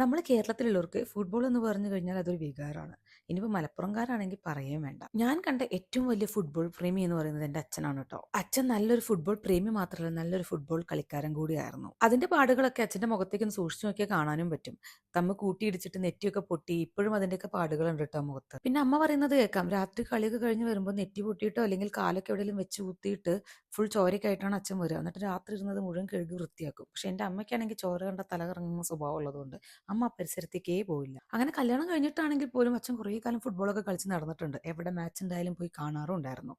നമ്മൾ കേരളത്തിലുള്ളവർക്ക് ഫുട്ബോൾ എന്ന് പറഞ്ഞു കഴിഞ്ഞാൽ അതൊരു വികാരമാണ്. ഇനിയിപ്പോൾ മലപ്പുറംകാരാണെങ്കിൽ പറയുകയും വേണ്ട. ഞാൻ കണ്ട ഏറ്റവും വലിയ ഫുട്ബോൾ പ്രേമി എന്ന് പറയുന്നത് എൻ്റെ അച്ഛനാണ് കേട്ടോ. അച്ഛൻ നല്ലൊരു ഫുട്ബോൾ പ്രേമി മാത്രമല്ല, നല്ലൊരു ഫുട്ബോൾ കളിക്കാരൻ കൂടിയായിരുന്നു. അതിന്റെ പാടുകളൊക്കെ അച്ഛന്റെ മുഖത്തേക്ക് ഒന്ന് സൂക്ഷിച്ചു നോക്കിയാൽ കാണാനും പറ്റും. തമ്മ് കൂട്ടിയിടിച്ചിട്ട് നെറ്റിയൊക്കെ പൊട്ടി ഇപ്പോഴും അതിന്റെയൊക്കെ പാടുകളുണ്ട് കേട്ടോ മുഖത്ത്. പിന്നെ അമ്മ പറയുന്നത് കേൾക്കാം, രാത്രി കളിയൊക്കെ കഴിഞ്ഞ് വരുമ്പോൾ നെറ്റി പൊട്ടിയിട്ടോ അല്ലെങ്കിൽ കാലൊക്കെ എവിടെയെങ്കിലും വെച്ച് കുത്തിയിട്ട് ഫുൾ ചോരയൊക്കെ ആയിട്ടാണ് അച്ഛൻ വരിക. എന്നിട്ട് രാത്രി ഇരുന്നത് മുഴുവൻ കഴുകി വൃത്തിയാക്കും. പക്ഷെ എൻ്റെ അമ്മയ്ക്കാണെങ്കിൽ ചോര കണ്ട തല കറങ്ങുന്ന സ്വഭാവം ഉള്ളതുകൊണ്ട് അമ്മ ആ പരിസരത്തേക്കേ പോയില്ല. അങ്ങനെ കല്യാണം കഴിഞ്ഞിട്ടാണെങ്കിൽ പോലും അച്ഛൻ കുറേ കാലം ഫുട്ബോളൊക്കെ കളിച്ച് നടന്നിട്ടുണ്ട്. എവിടെ മാച്ച് ഉണ്ടായാലും പോയി കാണാറുണ്ടായിരുന്നു.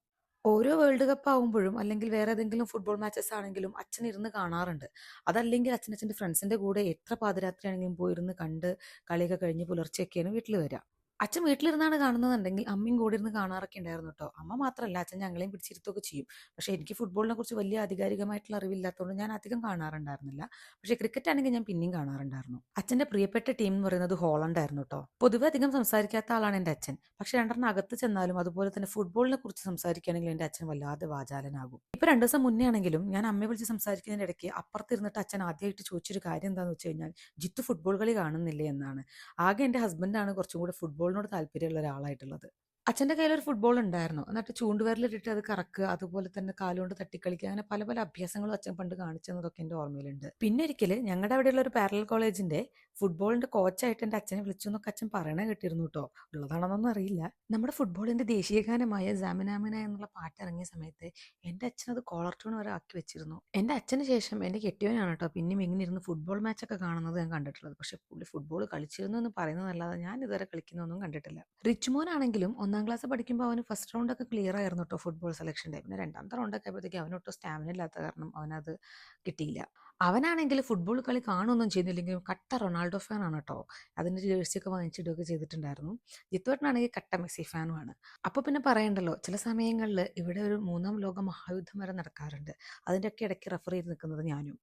ഓരോ വേൾഡ് കപ്പ് ആവുമ്പോഴും അല്ലെങ്കിൽ വേറെ ഏതെങ്കിലും ഫുട്ബോൾ മാച്ചസ് ആണെങ്കിലും അച്ഛൻ ഇരുന്ന് കാണാറുണ്ട്. അതല്ലെങ്കിൽ അച്ഛൻ്റെ ഫ്രണ്ട്സിന്റെ കൂടെ എത്ര പാതിരാത്രി ആണെങ്കിലും പോയിരുന്ന് കണ്ട് കളിയൊക്കെ കഴിഞ്ഞ് പുലർച്ചെയൊക്കെയാണ് വീട്ടിൽ വരിക. അച്ഛൻ വീട്ടിലിരുന്നാണ് കാണുന്നതെന്നുണ്ടെങ്കിൽ അമ്മയും കൂടെ ഇരുന്ന് കാണാറൊക്കെ ഉണ്ടായിരുന്നു കേട്ടോ. അമ്മ മാത്രമല്ല, അച്ഛൻ ഞങ്ങളെയും പിടിച്ചിരുത്തൊക്കെ ചെയ്യും. പക്ഷേ എനിക്ക് ഫുട്ബോളിനെ കുറിച്ച് വലിയ ആധികാരികമായിട്ടുള്ള അറിവില്ലാത്തതുകൊണ്ട് ഞാൻ അധികം കാണാറുണ്ടായിരുന്നില്ല. പക്ഷേ ക്രിക്കറ്റ് ആണെങ്കിൽ ഞാൻ പിന്നെയും കാണാറുണ്ടായിരുന്നു. അച്ഛന്റെ പ്രിയപ്പെട്ട ടീം എന്ന് പറയുന്നത് ഹോളണ്ട് ആയിരുന്നു കേട്ടോ. പൊതുവെ അധികം സംസാരിക്കാത്ത ആളാണ് എൻ്റെ അച്ഛൻ. പക്ഷെ രണ്ടെണ്ണം അകത്ത് ചെന്നാലും അതുപോലെ തന്നെ ഫുട്ബോളിനെ കുറിച്ച് സംസാരിക്കുകയാണെങ്കിൽ എൻ്റെ അച്ഛൻ വല്ലാതെ വാചാലനാകും. ഇപ്പൊ 2 ദിവസം മുന്നേ ആണെങ്കിലും ഞാൻ അമ്മയെ വിളിച്ച് സംസാരിക്കുന്നതിന്റെ ഇടയ്ക്ക് അപ്പുറത്തിരുന്നിട്ട് അച്ഛൻ ആദ്യമായിട്ട് ചോദിച്ചൊരു കാര്യം എന്താണെന്ന് വെച്ച് കഴിഞ്ഞാൽ, ജിത്തു ഫുട്ബോൾ കളി കാണുന്നില്ലേ എന്നാണ്. ആകെ എൻ്റെ ഹസ്ബൻഡാണ് കുറച്ചും കൂടെ ഫുട്ബോളിനോട് താല്പര്യമുള്ള ഒരാളായിട്ടുള്ളത്. അച്ഛൻ്റെ കയ്യിലൊരു ഫുട്ബോൾ ഉണ്ടായിരുന്നു. എന്നിട്ട് ചൂണ്ടുവിരലിട്ടിട്ട് അത് കറക്കുക, അതുപോലെ തന്നെ കാലുകൊണ്ട് തട്ടിക്കളിക്കുക, അങ്ങനെ പല പല അഭ്യാസങ്ങളും അച്ഛൻ പണ്ട് കാണിച്ചതൊക്കെ എൻ്റെ ഓർമ്മയിലുണ്ട്. പിന്നെ ഒരിക്കൽ ഞങ്ങളുടെ അവിടെയുള്ള ഒരു പാരലൽ കോളേജിന്റെ ഫുട്ബോളിന്റെ കോച്ചായിട്ട് എൻ്റെ അച്ഛനെ വിളിച്ചു എന്നൊക്കെ അച്ഛൻ പറയണ കേട്ടിരുന്നു കേട്ടോ. ഉള്ളതാണെന്നൊന്നും അറിയില്ല. നമ്മുടെ ഫുട്ബോളിന്റെ ദേശീയഗാനമായ ജാമിനാമിന എന്നുള്ള പാട്ട് ഇറങ്ങിയ സമയത്ത് എൻ്റെ അച്ഛൻ അത് കോളർ ട്യൂൺ വരെ ആക്കി വെച്ചിരുന്നു. എൻ്റെ അച്ഛന് ശേഷം എൻ്റെ കെട്ടിയവനാണ് കേട്ടോ പിന്നെയും ഇങ്ങനെ ഇരുന്ന് ഫുട്ബോൾ മാച്ചൊക്കെ കാണുന്നത് ഞാൻ കണ്ടിട്ടുള്ളത്. പക്ഷെ പുള്ളി ഫുട്ബോൾ കളിച്ചിരുന്നു എന്ന് പറയുന്നതല്ലാതെ ഞാൻ ഇതുവരെ കളിക്കുന്നൊന്നും കണ്ടിട്ടില്ല. റിച്ച്മോൻ ആണെങ്കിലും 1-ാം ക്ലാസ് പഠിക്കുമ്പോൾ അവന് ഫസ്റ്റ് റൗണ്ട് ഒക്കെ ക്ലിയർ ആയിരുന്നു കേട്ടോ ഫുട്ബോൾ സെലക്ഷൻ്റെ. പിന്നെ 2-ാമത്തെ റൗണ്ടൊക്കെ ആയപ്പോഴത്തേക്കും അവനൊട്ടും സ്റ്റാമിന ഇല്ലാത്ത കാരണം അവനത് കിട്ടിയില്ല. അവനാണെങ്കിൽ ഫുട്ബോൾ കളി കാണുകയൊന്നും ചെയ്യുന്നില്ലെങ്കിലും കട്ട റൊണാൾഡോ ഫാൻ ആണ് കേട്ടോ. അതിൻ്റെ ജേഴ്സിയൊക്കെ വാങ്ങിച്ചിടുകയൊക്കെ ചെയ്തിട്ടുണ്ടായിരുന്നു. ജിത്തുവേട്ടനാണെങ്കിൽ കട്ട മെസ്സി ഫാനുമാണ്. അപ്പോൾ പിന്നെ പറയണ്ടല്ലോ, ചില സമയങ്ങളിൽ ഇവിടെ ഒരു 3-ാം ലോക മഹായുദ്ധം വരെ നടക്കാറുണ്ട്. അതിൻ്റെയൊക്കെ ഇടയ്ക്ക് റെഫർ ചെയ്ത് നിൽക്കുന്നത് ഞാനും.